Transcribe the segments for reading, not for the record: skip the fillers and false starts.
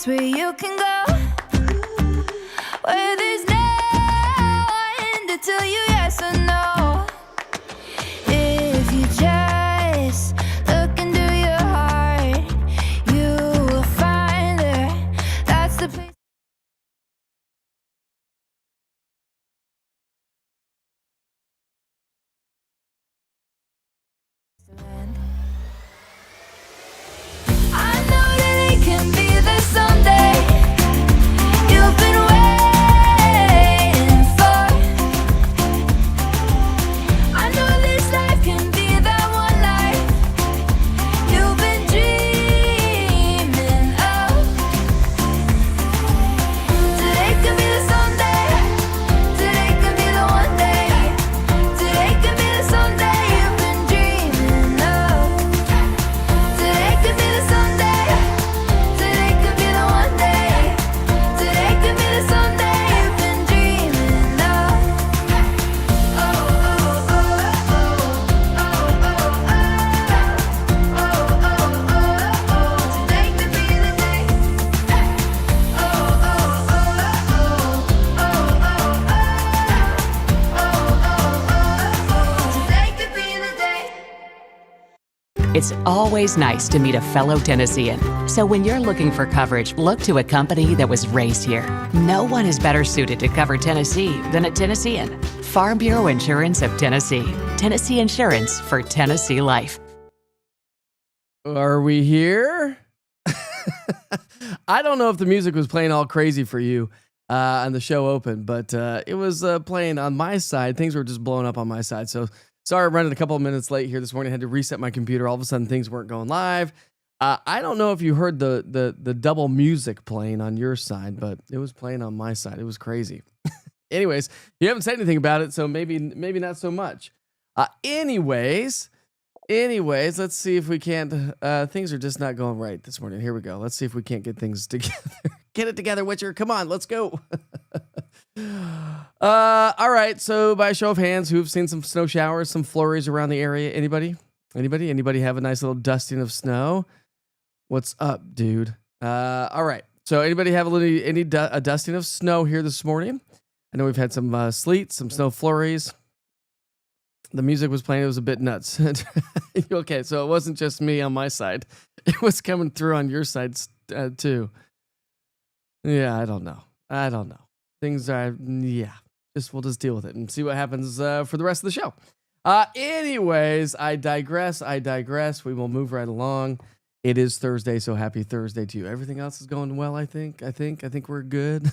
place where you can go, where there's no one to tell you yes or no. If you just look into your heart, you will find there. That's the place. I know that it can be there someday. You've been waiting for. I know this life can be that one life you've been dreaming of. Today could be the someday. Today could be the one day. Today could be the someday you've been dreaming of. Today could be the someday. Today could be the one day. Today could be the someday you've been dreaming of. Oh, oh, oh, oh, oh, oh, oh, oh. Today could be the day. Oh, oh, oh, oh, oh, oh, oh. Today could be the day. It's always nice to meet a fellow Tennessean. So when you're looking for coverage, look to a company that was raised here. No one is better suited to cover Tennessee than a Tennessean. Farm Bureau Insurance of Tennessee. Tennessee Insurance for Tennessee life. Are we here? I don't know if the music was playing all crazy for you on the show open, but it was playing on my side. Things were just blowing up on my side. So sorry, I'm running a couple of minutes late here this morning. I had to reset my computer. All of a sudden, things weren't going live. I don't know if you heard the double music playing on your side, but it was playing on my side. It was crazy. Anyways, you haven't said anything about it, so maybe not so much. Anyways, let's see if we can't. Things are just not going right this morning. Here we go. Let's see if we can't get things together. Get it together, Witcher. Come on, let's go. All right. So by a show of hands, who've seen some snow showers, some flurries around the area? Anybody have a nice little dusting of snow? What's up, dude? All right. So anybody have a dusting of snow here this morning? I know we've had some sleet, some snow flurries. The music was playing. It was a bit nuts. Okay, so it wasn't just me on my side. It was coming through on your side too. Yeah, I don't know. Things are, we'll just deal with it and see what happens for the rest of the show. Anyways, I digress. We will move right along. It is Thursday, so happy Thursday to you. Everything else is going well, I think we're good.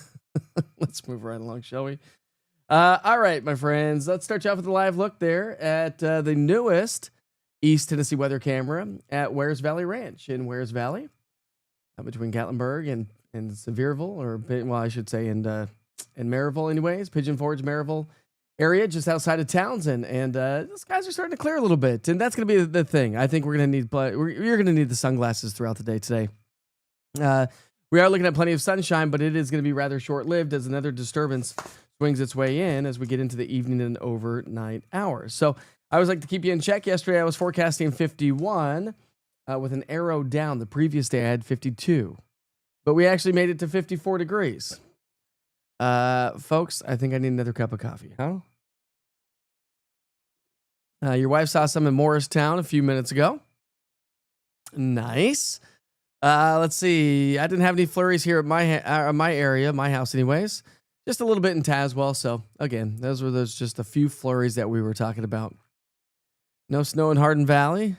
Let's move right along, shall we? All right, my friends. Let's start you off with a live look there at the newest East Tennessee weather camera at Wares Valley Ranch in Wares Valley, between Gatlinburg and Sevierville, or I should say in Maryville, anyways. Pigeon Forge, Maryville area, just outside of Townsend, and the skies are starting to clear a little bit, and that's going to be the thing. I think you're going to need the sunglasses throughout the day today. We are looking at plenty of sunshine, but it is going to be rather short-lived as another disturbance swings its way in as we get into the evening and overnight hours. So I always like to keep you in check. Yesterday I was forecasting 51 with an arrow down. The previous day I had 52, but we actually made it to 54 degrees. Folks, I think I need another cup of coffee, huh? Your wife saw some in Morristown a few minutes ago. Nice. Let's see. I didn't have any flurries here at my area, my house anyways. Just a little bit in Tazewell. So again, those were just a few flurries that we were talking about. No snow in Hardin Valley.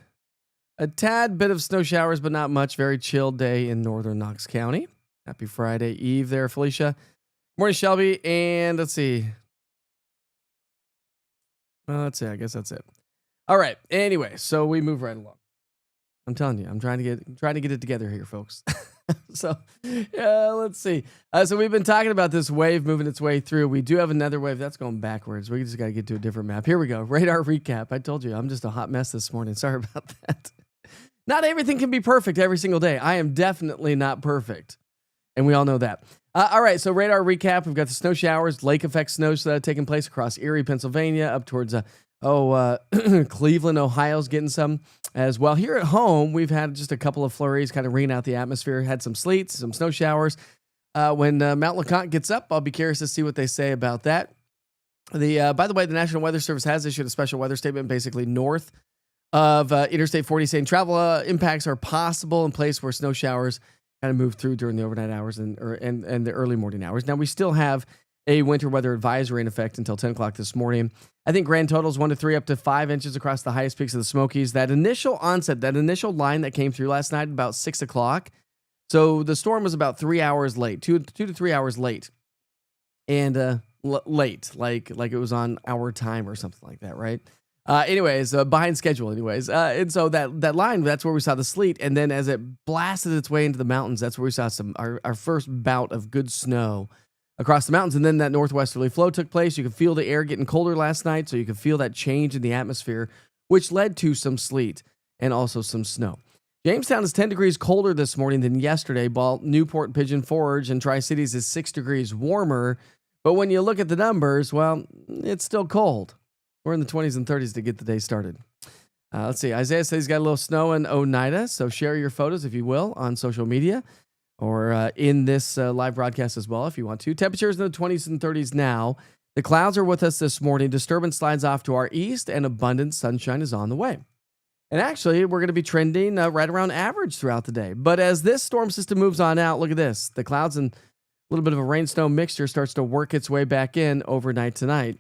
A tad bit of snow showers, but not much. Very chill day in northern Knox County. Happy Friday Eve there, Felicia. Morning, Shelby. And let's see. I guess that's it. All right. Anyway, so we move right along. I'm telling you, I'm trying to get it together here, folks. So, yeah, let's see. So we've been talking about this wave moving its way through. We do have another wave that's going backwards. We just got to get to a different map. Here we go. Radar recap. I told you, I'm just a hot mess this morning. Sorry about that. Not everything can be perfect every single day. I am definitely not perfect, and we all know that. All right, so radar recap. We've got the snow showers, lake effect snows taking place across Erie, Pennsylvania, up towards Cleveland, Ohio's getting some. as well. Here at home, we've had just a couple of flurries kind of ringing out the atmosphere, had some sleet, some snow showers. When Mount LeConte gets up, I'll be curious to see what they say about that. By the way, the National Weather Service has issued a special weather statement basically north of Interstate 40 saying travel impacts are possible in place where snow showers kind of move through during the overnight hours and the early morning hours. Now, we still have a winter weather advisory in effect until 10 o'clock this morning. I think grand total is 1 to 3 up to 5 inches across the highest peaks of the Smokies. That initial onset, that initial line that came through last night about 6 o'clock. So the storm was about 3 hours late, 2 to 3 hours late. And late, like it was on our time or something like that, right? Anyways, behind schedule anyways. And so that line, that's where we saw the sleet. And then as it blasted its way into the mountains, that's where we saw our first bout of good snow across the mountains. And then that northwesterly flow took place. You could feel the air getting colder last night. So you could feel that change in the atmosphere, which led to some sleet and also some snow. Jamestown is 10 degrees colder this morning than yesterday, while Newport, Pigeon Forge, and Tri-Cities is 6 degrees warmer. But when you look at the numbers, well, it's still cold. We're in the 20s and 30s to get the day started. Let's see. Isaiah says he's got a little snow in Oneida, so share your photos, if you will, on social media or in this live broadcast as well, if you want to. Temperatures in the 20s and 30s now. The clouds are with us this morning. Disturbance slides off to our east, and abundant sunshine is on the way. And actually, we're going to be trending right around average throughout the day. But as this storm system moves on out, look at this. The clouds and a little bit of a rain-snow mixture starts to work its way back in overnight tonight.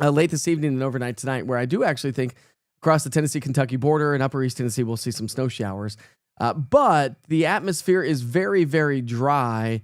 Late this evening and overnight tonight, where I do actually think across the Tennessee-Kentucky border and upper East Tennessee, we'll see some snow showers. But the atmosphere is very, very dry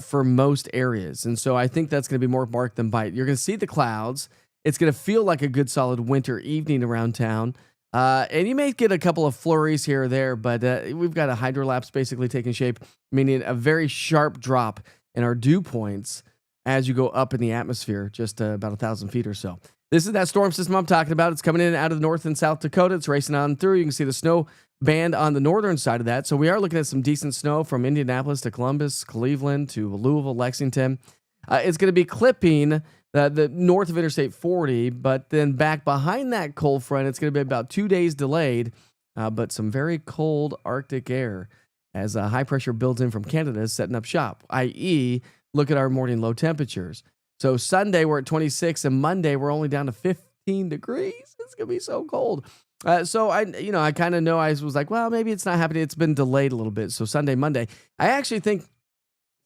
for most areas. And so I think that's going to be more bark than bite. You're going to see the clouds. It's going to feel like a good solid winter evening around town. And you may get a couple of flurries here or there, but we've got a hydrolapse basically taking shape, meaning a very sharp drop in our dew points as you go up in the atmosphere, just about 1,000 feet or so. This is that storm system I'm talking about. It's coming in out of North and South Dakota. It's racing on through. You can see the snow band on the northern side of that. So we are looking at some decent snow from Indianapolis to Columbus, Cleveland to Louisville, Lexington. It's going to be clipping the north of Interstate 40, but then back behind that cold front, it's going to be about 2 days delayed, but some very cold Arctic air as high pressure builds in from Canada is setting up shop, i.e., look at our morning low temperatures. So Sunday, we're at 26, and Monday, we're only down to 15 degrees. It's going to be so cold. So I kind of know, I was like, well, maybe it's not happening. It's been delayed a little bit. So Sunday, Monday, I actually think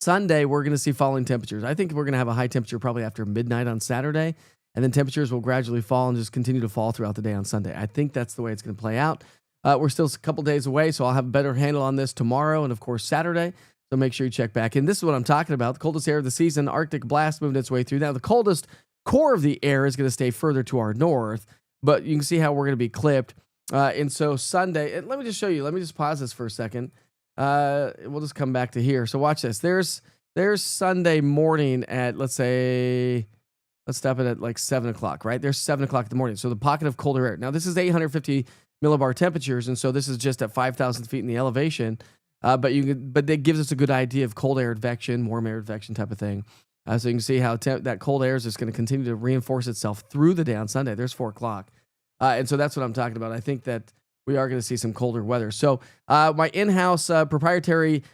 Sunday, we're going to see falling temperatures. I think we're going to have a high temperature probably after midnight on Saturday, and then temperatures will gradually fall and just continue to fall throughout the day on Sunday. I think that's the way it's going to play out. We're still a couple days away, so I'll have a better handle on this tomorrow and, of course, Saturday. So make sure you check back in. This is what I'm talking about. The coldest air of the season, Arctic blast moving its way through. Now, the coldest core of the air is going to stay further to our north, but you can see how we're going to be clipped. And so Sunday, and let me just show you. Let me just pause this for a second. We'll just come back to here. So watch this. There's Sunday morning at, let's stop it at like 7 o'clock, right? There's 7 o'clock in the morning. So the pocket of colder air. Now, this is 850 millibar temperatures, and so this is just at 5,000 feet in the elevation. But it gives us a good idea of cold air advection, warm air advection type of thing. So you can see how that cold air is just going to continue to reinforce itself through the day on Sunday. There's 4 o'clock. And so that's what I'm talking about. I think that we are going to see some colder weather. So my in-house proprietary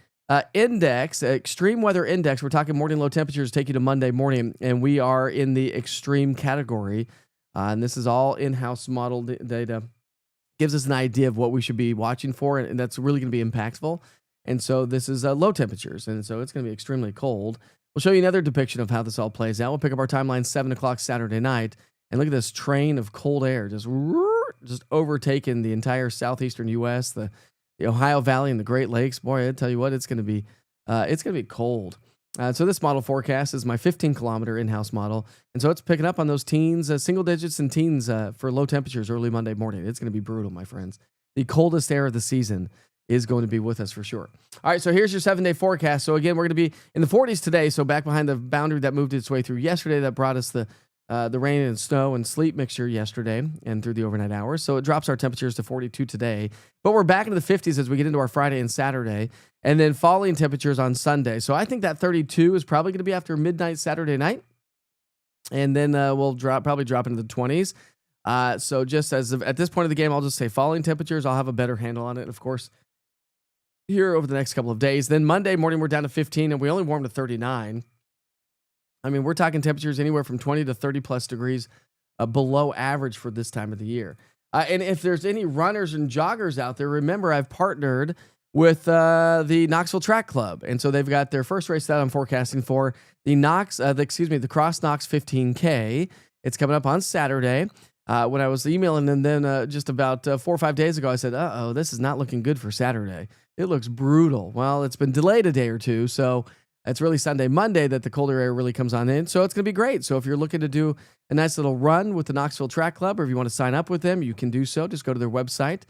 index, extreme weather index, we're talking morning low temperatures take you to Monday morning, and we are in the extreme category. And this is all in-house modeled data. Gives us an idea of what we should be watching for, and that's really going to be impactful. And so this is low temperatures, and so it's going to be extremely cold. We'll show you another depiction of how this all plays out. We'll pick up our timeline 7 o'clock Saturday night, and look at this train of cold air just overtaking the entire southeastern U.S., the Ohio Valley and the Great Lakes. Boy, I tell you what, it's going to be cold. So this model forecast is my 15-kilometer in-house model, and so it's picking up on those teens, single digits and teens for low temperatures early Monday morning. It's going to be brutal, my friends. The coldest air of the season is going to be with us for sure. All right, so here's your 7-day forecast. So again, we're going to be in the 40s today, so back behind the boundary that moved its way through yesterday that brought us the rain and snow and sleet mixture yesterday and through the overnight hours. So it drops our temperatures to 42 today, but we're back into the 50s as we get into our Friday and Saturday, and then falling temperatures on Sunday. So I think that 32 is probably going to be after midnight Saturday night, and then we'll probably drop into the 20s. So just as of, at this point of the game, I'll just say falling temperatures. I'll have a better handle on it, of course, here over the next couple of days. Then Monday morning, we're down to 15, and we only warmed to 39. I mean, we're talking temperatures anywhere from 20 to 30 plus degrees below average for this time of the year. And if there's any runners and joggers out there, remember I've partnered with the Knoxville Track Club, and so they've got their first race that I'm forecasting for the the Cross Knox 15K. It's coming up on Saturday. When I was emailing them, then just about 4 or 5 days ago, I said, "Uh-oh, this is not looking good for Saturday. It looks brutal." Well, it's been delayed a day or two, so it's really Sunday, Monday that the colder air really comes on in. So it's going to be great. So if you're looking to do a nice little run with the Knoxville Track Club, or if you want to sign up with them, you can do so. Just go to their website.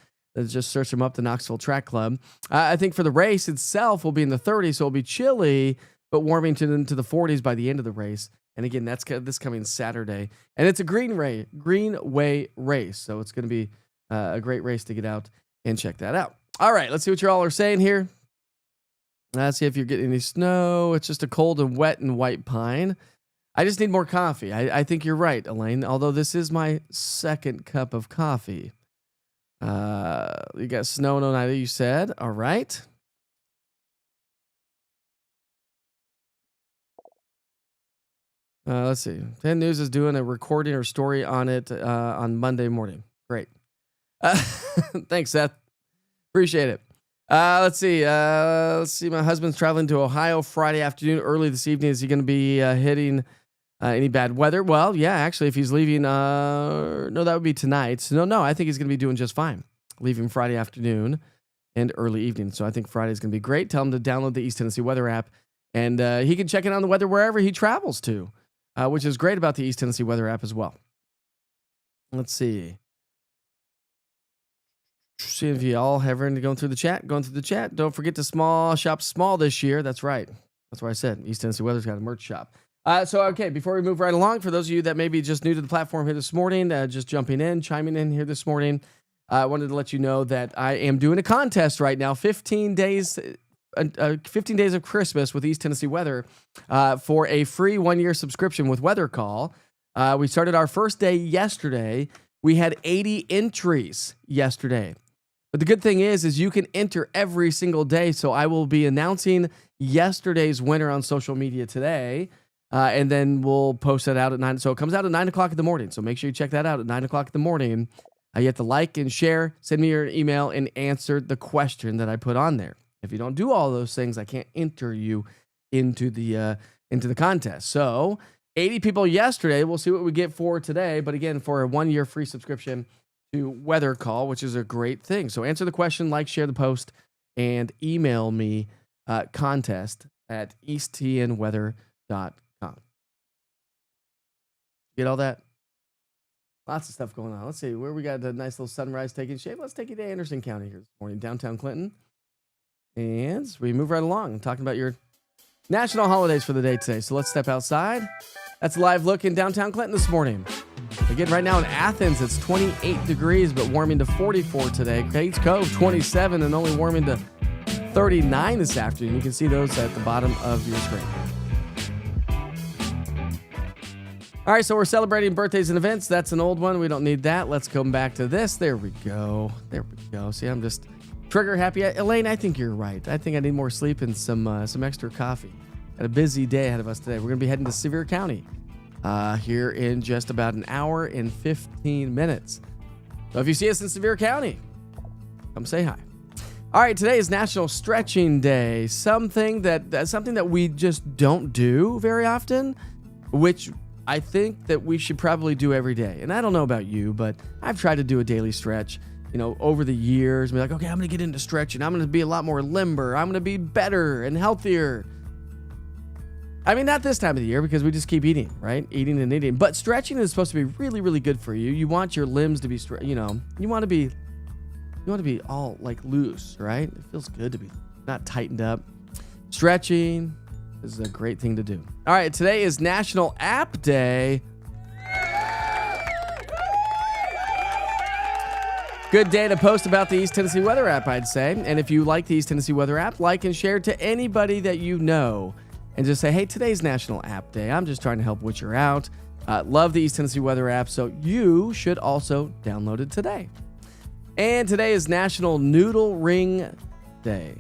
Just search them up, the Knoxville Track Club. I think for the race itself, will be in the 30s, so it'll be chilly, but warming into the 40s by the end of the race. And again, that's this coming Saturday. And it's a Greenway race, so it's going to be a great race to get out and check that out. All right, let's see what you all are saying here. Let's see if you're getting any snow. It's just a cold and wet and white pine. I just need more coffee. I think you're right, Elaine, although this is my second cup of coffee. You got snow in Oneida, you said. All right. Let's see. 10 News is doing a recording or story on it on Monday morning. Great. Thanks, Seth. Appreciate it. Let's see. My husband's traveling to Ohio Friday afternoon early this evening. Is he going to be hitting any bad weather? Well, yeah, actually, if he's leaving, no, that would be tonight. No, I think he's going to be doing just fine. Leaving Friday afternoon and early evening. So I think Friday's going to be great. Tell him to download the East Tennessee Weather app, and he can check in on the weather wherever he travels to, which is great about the East Tennessee Weather app as well. Let's see. See if you all have everything going through the chat. Don't forget to shop small this year. That's right. That's what I said. East Tennessee Weather's got a merch shop. Okay, before we move right along, for those of you that may be just new to the platform here this morning, just chiming in here this morning, I wanted to let you know that I am doing a contest right now, 15 days of Christmas with East Tennessee Weather for a free 1-year subscription with Weather Call. We started our first day yesterday. We had 80 entries yesterday. But the good thing is you can enter every single day. So I will be announcing yesterday's winner on social media today. And then we'll post that out at 9. So it comes out at 9 o'clock in the morning. So make sure you check that out at 9 o'clock in the morning. You have to like and share, send me your email, and answer the question that I put on there. If you don't do all those things, I can't enter you into the contest. So 80 people yesterday. We'll see what we get for today. But again, for a 1-year free subscription to Weather Call, which is a great thing. So answer the question, like, share the post, and email me contest@easttnweather.com. Get all that? Lots of stuff going on. Let's see where we got the nice little sunrise taking shape. Let's take you to Anderson County here this morning, downtown Clinton. And we move right along, talking about your national holidays for the day today. So let's step outside. That's a live look in downtown Clinton this morning. Again, right now in Athens, it's 28 degrees, but warming to 44 today. Cades Cove, 27, and only warming to 39 this afternoon. You can see those at the bottom of your screen. All right, so we're celebrating birthdays and events. That's an old one. We don't need that. Let's come back to this. There we go. See, I'm just trigger happy. Elaine, I think you're right. I think I need more sleep and some extra coffee. Got a busy day ahead of us today. We're going to be heading to Sevier County here in just about an hour and 15 minutes. So if you see us in Sevier County, come say hi. All right, today is National Stretching Day. Something that we just don't do very often, which I think that we should probably do every day. And I don't know about you, but I've tried to do a daily stretch, over the years. Be like, okay, I'm going to get into stretching. I'm going to be a lot more limber. I'm going to be better and healthier. I mean, not this time of the year because we just keep eating, right? Eating and eating. But stretching is supposed to be really, really good for you. You want your limbs to be, you want to be all like loose, right? It feels good to be not tightened up. Stretching is a great thing to do. All right, today is National App Day. Good day to post about the East Tennessee Weather app, I'd say. And if you like the East Tennessee Weather app, like and share to anybody that you know. And just say, hey, today's National App Day. I'm just trying to help Witcher out. Love the East Tennessee Weather app, so you should also download it today. And today is National Noodle Ring Day.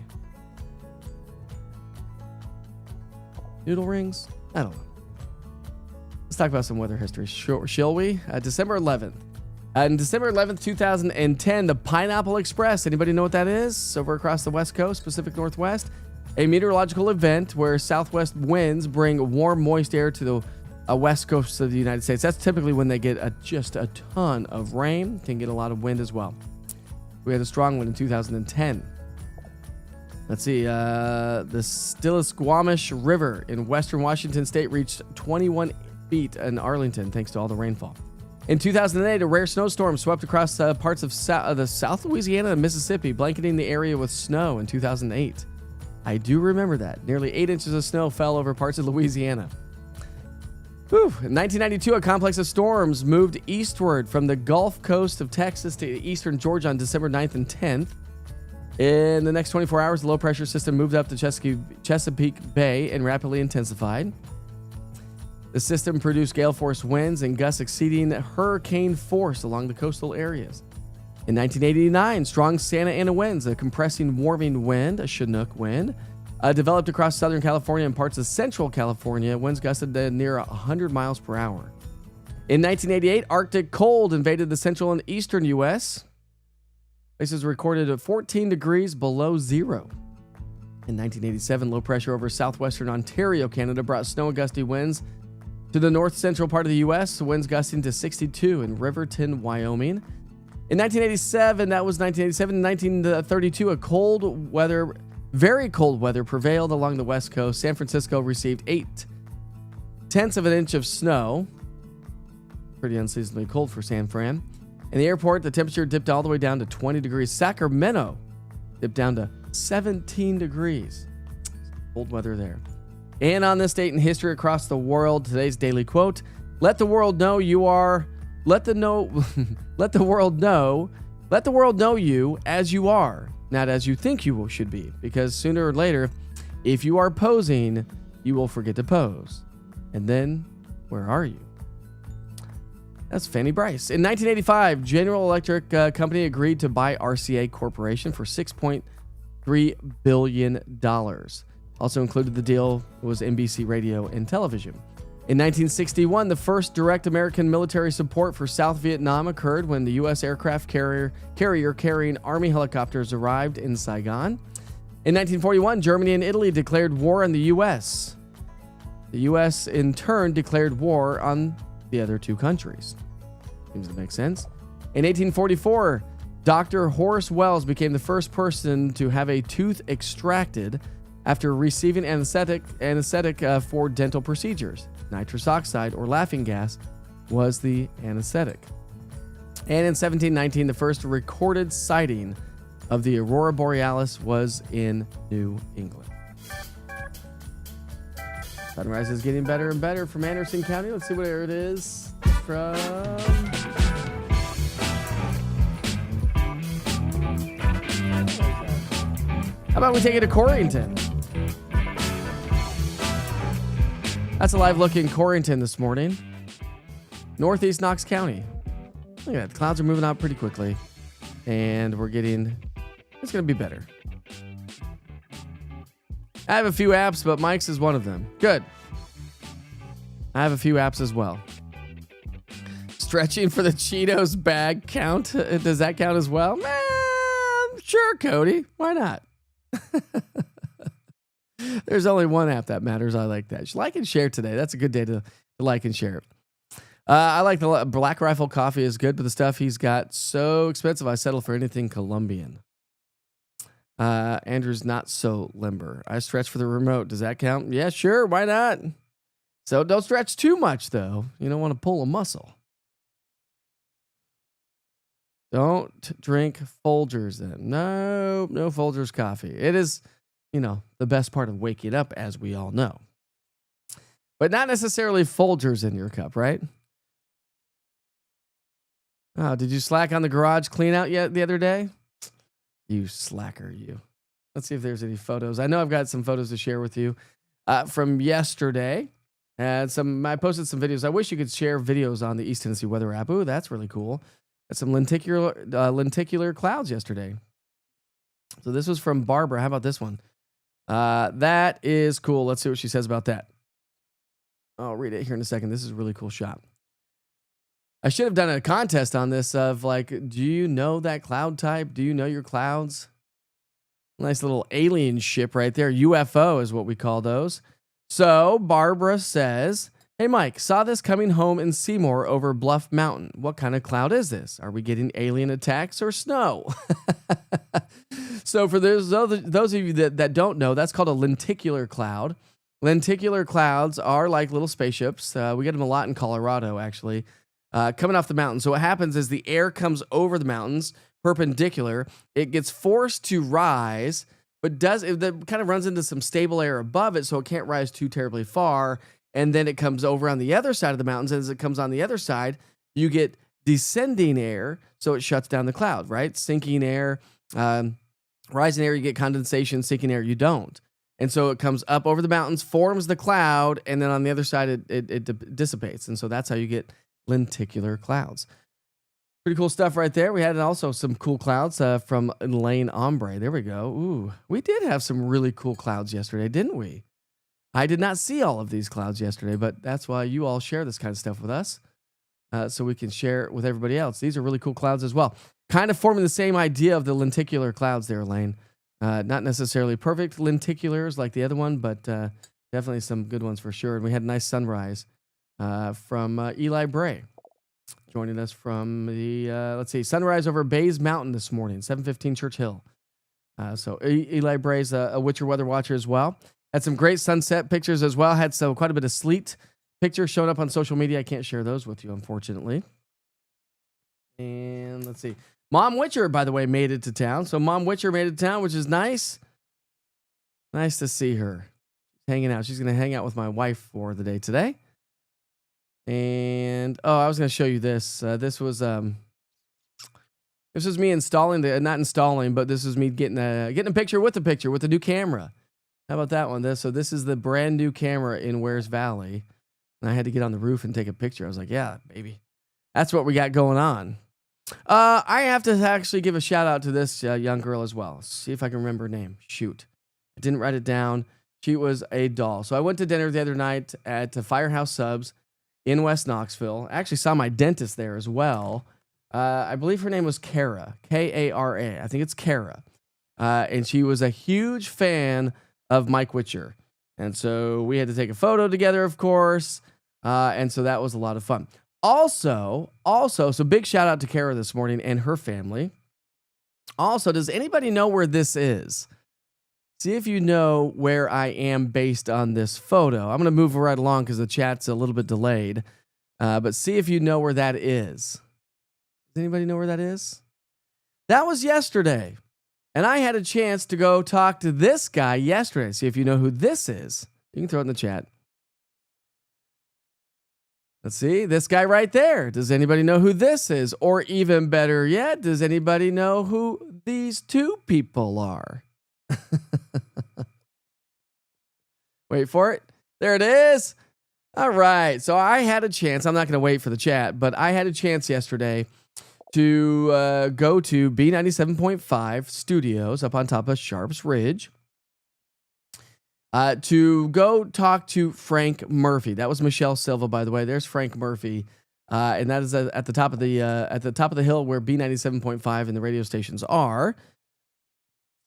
Noodle rings? I don't know. Let's talk about some weather history, shall we? December 11th. On December 11th, 2010, the Pineapple Express. Anybody know what that is? Over across the West Coast, Pacific Northwest. A meteorological event where southwest winds bring warm, moist air to the west coast of the United States. That's typically when they get just a ton of rain. Can get a lot of wind as well. We had a strong one in 2010. Let's see. The Stillaguamish River in western Washington state reached 21 feet in Arlington thanks to all the rainfall. In 2008, a rare snowstorm swept across parts of the South Louisiana and Mississippi, blanketing the area with snow in 2008. I do remember that. Nearly 8 inches of snow fell over parts of Louisiana. Whew. In 1992, a complex of storms moved eastward from the Gulf Coast of Texas to eastern Georgia on December 9th and 10th. In the next 24 hours, the low-pressure system moved up to Chesapeake Bay and rapidly intensified. The system produced gale-force winds and gusts exceeding hurricane force along the coastal areas. In 1989, strong Santa Ana winds, a compressing warming wind, a Chinook wind, developed across Southern California and parts of Central California. Winds gusted near 100 miles per hour. In 1988, Arctic cold invaded the central and eastern U.S. Places recorded at 14 degrees below zero. In 1987, low pressure over southwestern Ontario, Canada, brought snow and gusty winds to the north-central part of the U.S., winds gusting to 62 in Riverton, Wyoming. In 1987, that was 1987. In 1932, very cold weather prevailed along the West Coast. San Francisco received 0.8 of an inch of snow. Pretty unseasonably cold for San Fran. In the airport, the temperature dipped all the way down to 20 degrees. Sacramento dipped down to 17 degrees. Cold weather there. And on this date in history across the world, today's daily quote: "Let the world know you are. Let the world know you as you are, not as you think you should be. Because sooner or later, if you are posing, you will forget to pose. And then, where are you?" That's Fanny Bryce. In 1985, General Electric Company agreed to buy RCA Corporation for $6.3 billion. Also included the deal was NBC Radio and Television. In 1961, the first direct American military support for South Vietnam occurred when the U.S. aircraft carrier carrying Army helicopters arrived in Saigon. In 1941, Germany and Italy declared war on the U.S. The U.S. in turn declared war on the other two countries. Seems to make sense. In 1844, Dr. Horace Wells became the first person to have a tooth extracted after receiving anesthetic for dental procedures. Nitrous oxide, or laughing gas, was the anesthetic. And in 1719, the first recorded sighting of the Aurora Borealis was in New England. Sunrise is getting better and better from Anderson County. Let's see where it is from. How about we take it to Corrington? That's a live look in Corrington this morning. Northeast Knox County. Look at that. The clouds are moving out pretty quickly. And it's going to be better. I have a few apps, but Mike's is one of them. Good. I have a few apps as well. Stretching for the Cheetos bag count. Does that count as well? Sure, Cody. Why not? There's only one app that matters. I like that. Like and share today. That's a good day to like and share it. I like the Black Rifle coffee is good, but the stuff he's got so expensive, I settle for anything Colombian. Andrew's not so limber. I stretch for the remote. Does that count? Yeah, sure. Why not? So don't stretch too much, though. You don't want to pull a muscle. Don't drink Folgers then. No Folgers coffee. It is, the best part of waking up, as we all know. But not necessarily Folgers in your cup, right? Oh, did you slack on the garage clean out yet the other day? You slacker, you. Let's see if there's any photos. I know I've got some photos to share with you from yesterday. And I posted some videos. I wish you could share videos on the East Tennessee Weather app. Ooh, that's really cool. Got some lenticular clouds yesterday. So this was from Barbara. How about this one? That is cool. Let's see what she says about that. I'll read it here in a second. This is a really cool shot. I should have done a contest on this of like, do you know that cloud type? Do you know your clouds? Nice little alien ship right there. UFO is what we call those. So Barbara says, hey, Mike, saw this coming home in Seymour over Bluff Mountain. What kind of cloud is this? Are we getting alien attacks or snow? So for those of you that don't know, that's called a lenticular cloud. Lenticular clouds are like little spaceships. We get them a lot in Colorado, actually, coming off the mountain. So what happens is the air comes over the mountains, perpendicular. It gets forced to rise, but it kind of runs into some stable air above it, so it can't rise too terribly far. And then it comes over on the other side of the mountains. As it comes on the other side, you get descending air, so it shuts down the cloud, right? Sinking air, rising air, you get condensation. Sinking air, you don't. And so it comes up over the mountains, forms the cloud, and then on the other side, it dissipates. And so that's how you get lenticular clouds. Pretty cool stuff right there. We had also some cool clouds from Lane Ombre. There we go. Ooh, we did have some really cool clouds yesterday, didn't we? I did not see all of these clouds yesterday, but that's why you all share this kind of stuff with us, so we can share it with everybody else. These are really cool clouds as well. Kind of forming the same idea of the lenticular clouds there, Lane. Not necessarily perfect lenticulars like the other one, but definitely some good ones for sure. And we had a nice sunrise from Eli Bray, joining us from the, sunrise over Bays Mountain this morning, 715 Church Hill. So Eli Bray's a Witcher weather watcher as well. Had some great sunset pictures as well. Had quite a bit of sleet pictures showing up on social media. I can't share those with you, unfortunately. And let's see. Mom Witcher, by the way, made it to town. So Mom Witcher made it to town, which is nice. Nice to see her. Hanging out. She's going to hang out with my wife for the day today. And, I was going to show you this. This was me installing not installing, but this is me getting a picture with the new camera. How about that one? So this is the brand new camera in Wares Valley. And I had to get on the roof and take a picture. I was like, yeah, baby. That's what we got going on. I have to actually give a shout out to this young girl as well. See if I can remember her name. Shoot. I didn't write it down. She was a doll. So I went to dinner the other night at Firehouse Subs in West Knoxville. I actually saw my dentist there as well. I believe her name was Kara. Kara. I think it's Kara. And she was a huge fan of Mike Witcher. And so we had to take a photo together, of course. And so that was a lot of fun. Also, so big shout out to Kara this morning and her family. Also, does anybody know where this is? See if you know where I am based on this photo. I'm going to move right along because the chat's a little bit delayed. But see if you know where that is. Does anybody know where that is? That was yesterday. And I had a chance to go talk to this guy yesterday. See if you know who this is. You can throw it in the chat. Let's see, this guy right there. Does anybody know who this is? Or even better yet, does anybody know who these two people are? Wait for it. There it is. All right. So I had a chance. I'm not going to wait for the chat, but I had a chance yesterday to go to B97.5 Studios up on top of Sharps Ridge. To go talk to Frank Murphy. That was Michelle Silva, by the way. There's Frank Murphy, and that is at the top of the hill where B97.5 and the radio stations are.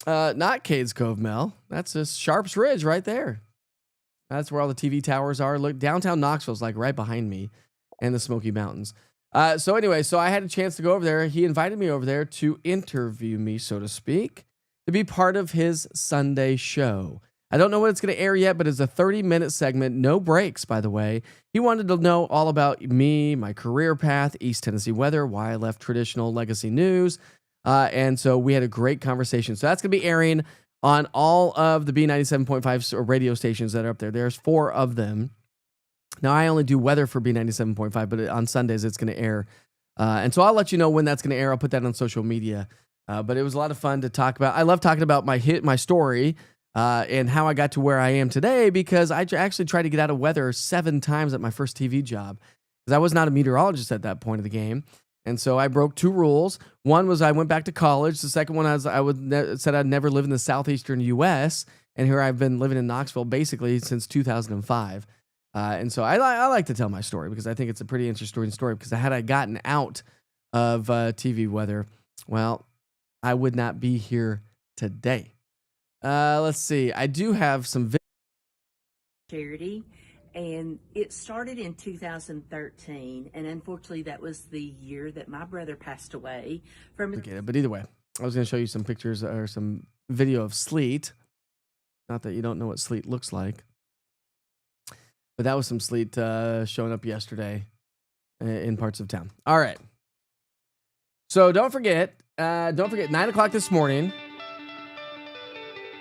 Not Cades Cove, Mel. That's just Sharps Ridge right there. That's where all the TV towers are. Look, downtown Knoxville's like right behind me, and the Smoky Mountains. So anyway, so I had a chance to go over there. He invited me over there to interview me, so to speak, to be part of his Sunday show. I don't know when it's going to air yet, but it's a 30-minute segment, no breaks, by the way. He wanted to know all about me, my career path, East Tennessee weather, why I left traditional legacy news, and so we had a great conversation. So that's going to be airing on all of the B97.5 radio stations that are up there. There's 4 of them. Now, I only do weather for B97.5, but on Sundays it's going to air. And so I'll let you know when that's going to air. I'll put that on social media. But it was a lot of fun to talk about. I love talking about my story. and how I got to where I am today, because I actually tried to get out of weather 7 times at my first TV job, because I was not a meteorologist at that point of the game. And so I broke 2 rules. One was I went back to college. The second one said I'd never live in the southeastern U.S., and here I've been living in Knoxville basically since 2005. And so I like to tell my story because I think it's a pretty interesting story, because had I gotten out of TV weather, well, I would not be here today. Let's see. I do have some charity, and it started in 2013, and unfortunately that was the year that my brother passed away from Okay, but either way, I was going to show you some pictures or some video of sleet. Not that you don't know what sleet looks like, but that was some sleet showing up yesterday in parts of town. All right. So don't forget 9 o'clock this morning.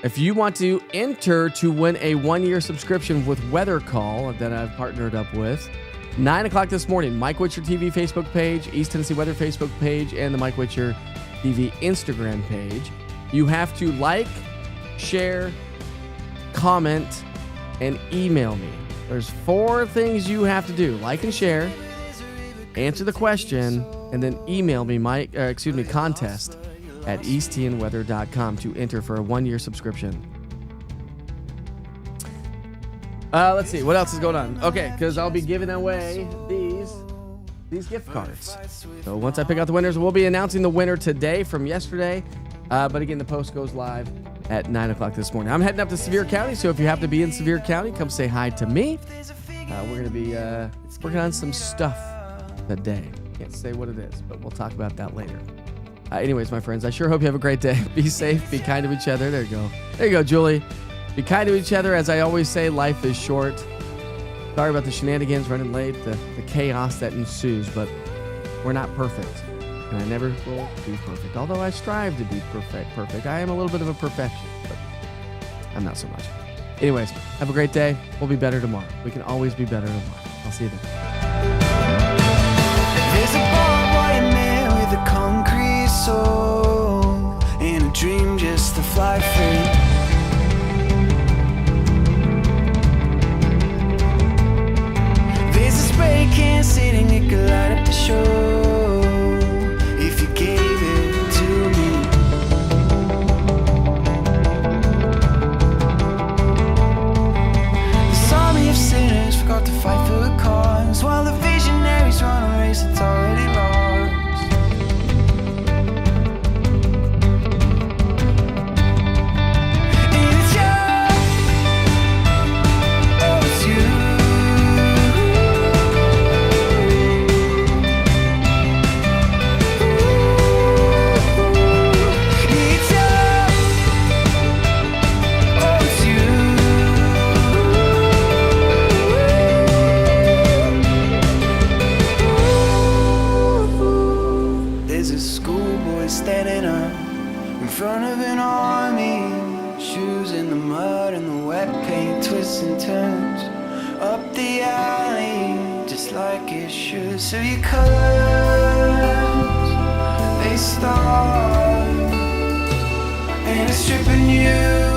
If you want to enter to win a 1-year subscription with Weather Call that I've partnered up with, 9 o'clock this morning, Mike Witcher TV Facebook page, East Tennessee Weather Facebook page, and the Mike Witcher TV Instagram page. You have to like, share, comment, and email me. There's 4 things you have to do. Like and share, answer the question, and then email me contest at easttandweather.com to enter for a 1-year subscription. Let's see, what else is going on? Okay, because I'll be giving away these gift cards. So once I pick out the winners, we'll be announcing the winner today from yesterday. But again, the post goes live at 9 o'clock this morning. I'm heading up to Sevier County, so if you have to be in Sevier County, come say hi to me. We're going to be working on some stuff today. Can't say what it is, but we'll talk about that later. Anyways, my friends, I sure hope you have a great day. Be safe. Be kind to each other. There you go. There you go, Julie. Be kind to each other. As I always say, life is short. Sorry about the shenanigans, running late, the chaos that ensues, but we're not perfect. And I never will be perfect. Although I strive to be perfect. I am a little bit of a perfectionist, but I'm not so much. Anyways, have a great day. We'll be better tomorrow. We can always be better tomorrow. I'll see you then. There's a barbed wire man with a concrete soul and a dream just to fly free. There's a spray can sitting, it could light up the show if you gave it to me. This army of sinners forgot to fight for a cause, while the visionaries run a race that's already lost. And it's you, oh it's you. It's you, oh it's you. There's a schoolboy standing up in front of an army, shoes in the mud and the wet paint twists and turns up the alley just like it should. So your colors, they start and it's stripping you